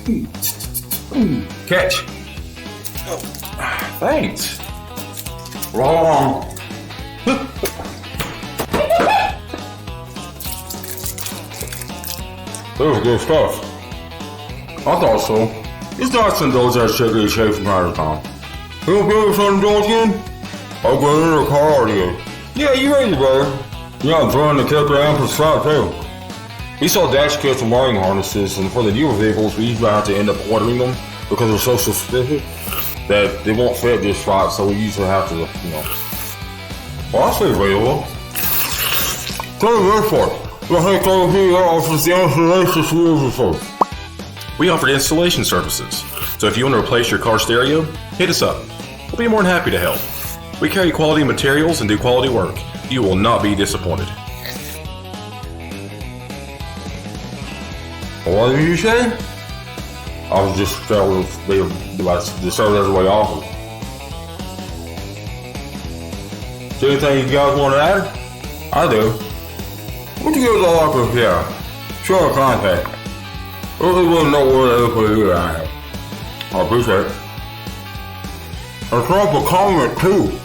Catch. Thanks. Wrong. That was good stuff. I thought so. It's nice to indulge that sugary shake from time to time. You don't feel something to indulge in? I'll go into the car again. Yeah, you ready, brother. Yeah, I'm throwing the kicker and for slot too. We sell dash kits and wiring harnesses, and for the newer vehicles, we usually have to end up ordering them because they're so suspicious that they won't fit this slot, so we usually have to, Well, I'll say available. Tell me this for. We offer installation services, so if you want to replace your car stereo, hit us up. We'll be more than happy to help. We carry quality materials and do quality work. You will not be disappointed. What did you say? I was just telling the service way awful. Is there anything you guys want to add? I do. What you guys all up with here? Show a contact. I really want to know where they put you at. I appreciate it. And drop a comment too.